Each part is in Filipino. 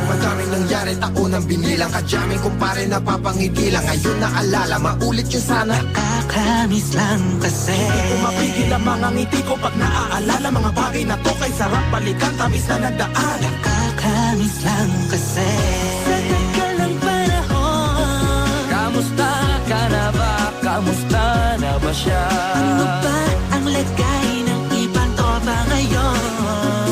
Madaming nangyari, taunang binilang, kadyaming kumpare napapangiti lang. Ngayon naalala, maulit yun sana. Nakakamiss lang kasi Hindi ko mapigil ang mga ngiti ko pag naaalala. Mga bagay na to kay sarap balikan, tabis na nagdaan. Nakakamiss lang kasi sa tagal ng panahon. Kamusta ka na ba? Kamusta na ba siya? Ano ba ang lagay ng ibang tropa ngayon?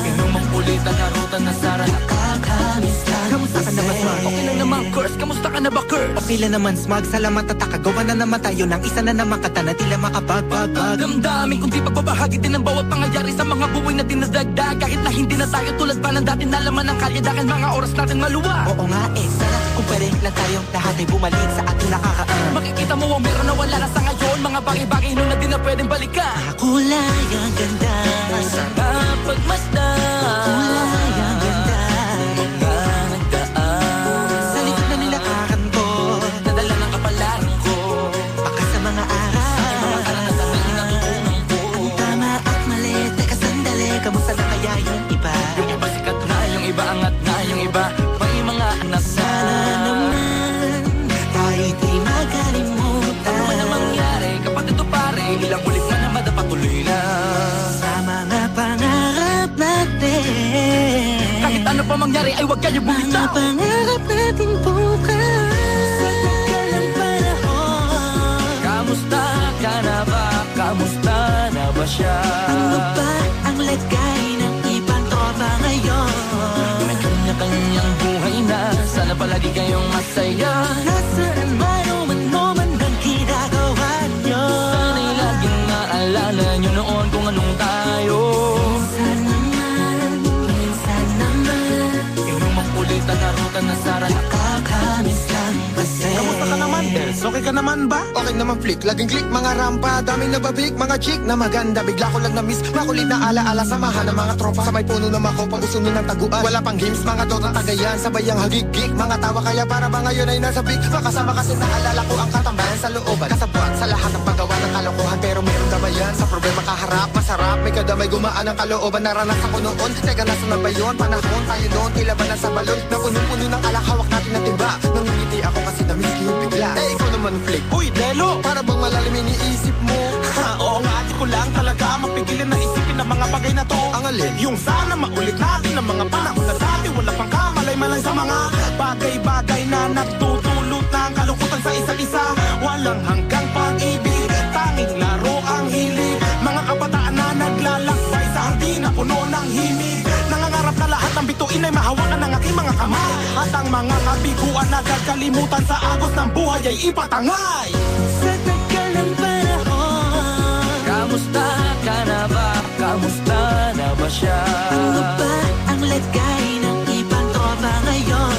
Inumang ulit ang narutan na Sara. Nakakamiss lang Kamusta ka na ba, Smart? Okay lang naman, Curse. Kamusta ka na ba, Curse? Okay lang naman, Smug. Salamat at nakagawa na naman tayo ng isa na naman kata na tila makabagbag. Damdamin kung di pagbabahagi din ang bawat pangyayari sa mga buhay na dinadagdag. Kahit na hindi na tayo tulad pa ng dati na laman ng kalye dahil mga oras natin maluwa. Oo nga sana kung pwede lang tayong lahat ay bumalik sa ating nakakaan. Makikita mo ang meron na wala na sa ngayon. Mga bagay-bagay nun na di na pwedeng balikan. kulay ang ganda. Sana pagmasdan Kulay ang ganda. mga nagdaan. Sa likod na nilakaran ko, Nadala ng kapalaran ko. Baka sa mga aral, Mga karanasan na inatutunan ko. ang tama at mali. Teka sandali, kamusta na kaya yung iba? Yung iba sikat na, yung iba angat na, yung iba may mga anak na. Sana naman tayo'y di magkalimutan. Ano man ang mangyari kapag ito pare, ilang ulit man na madapatuloy na. Sa mga pangarap natin, Kahit ano pa mangyari ay huwag kayo mga bumitaw. pangarap natin bukas. Sa tagal ng panahon, Kamusta ka na ba? Kamusta na ba siya? ano ba ang lagay ng ibang tropa ngayon? May kanya-kanyang buhay na, sana palagi kayong masaya. Nasaan man o man ang ginagawa nyo? Sana'y laging maalala nyo noon kung anong tayo. Minsan naman Inumang ulit ang narutan na Sara. nakakamiss lang kasi. kamusta ka naman, Els? Okay ka naman ba? Okay naman flick, laging click, mga rampa, daming nababik, mga chick na maganda. Bigla ko lang na-miss, makulit na alaala, samahan ng mga tropa. Sa may puno na makopa, usunin ng taguan. Wala pang games, mga dotang tagayan, sabay ang hagigik. Mga tawa kaya para ba ngayon ay nasa big. Makasama kasi naalala ko ang katambayan sa looban. Kasabwat sa lahat ng paggawa ng kalokohan, pero meron naman yan. Sa problema kaharap, masarap, may kadamay gumaan ang kalooban. Naranasan ko noon, teka nasa na ba yun? Panahon tayo noon, tila ba nasa balon? Na puno-puno ng alak, hawak natin ng timba. Nangingiti ako kasi na-miss ko yung bigla. Eh, ikaw naman flick. Uy, Delo! Para bang malalim iniisip mo? Ha, oo nga, di ko lang talaga mapigilan na isipin ang mga bagay na to. Ang alin? Yung sana maulit natin ang mga panahon na dati wala pang kamalay-malay sa mga bagay-bagay na nagtutulot ng kalungkutan sa isa't isa. Walang hanggang pag-ibig, tanging laro ang hilig. Mga kabataan na naglalakbay sa hardin na puno ng himig. Nangangarap na lahat ng bituin ay mahawakan ng aking mga kamay. At ang mga kabiguan na gagalimutan sa agos ng buhay ay ipatangay. Sa tagal ng panahon, Kamusta ka na ba? Kamusta na ba siya? ano ba ang lagay ng ibang tropa ngayon?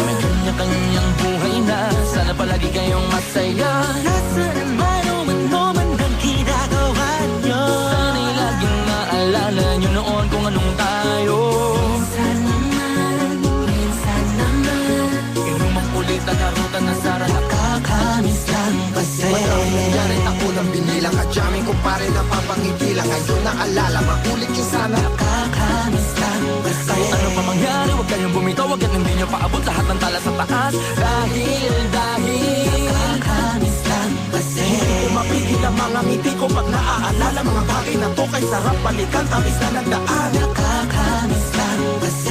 May kanya-kanyang buhay na, sana palagi kayong masaya. Nasaan man o man ang ginagawa nyo? Sana'y laging maalala nyo noon kung anong tayo. Minsan naman Inumang ulit ang narutan na Sara. nakakamiss lang kasi. Madaming nangyari, taunang binilang, kadyaming kumpare napapangiti lang. Ngayon naalala, maulit yun sana. Nakakamiss lang kasi. Kahit ano pa mangyari, huwag kayong bumitaw. Huwag hindi nyo paabot lahat ng tala sa taas. Dahil Nakakamiss lang kasi. Hindi ko mapigil ang mga ngiti ko pag naaalala. Mga bagay na to kay sarap balikan, tabis na nagdaan. Nakakamiss lang kasi.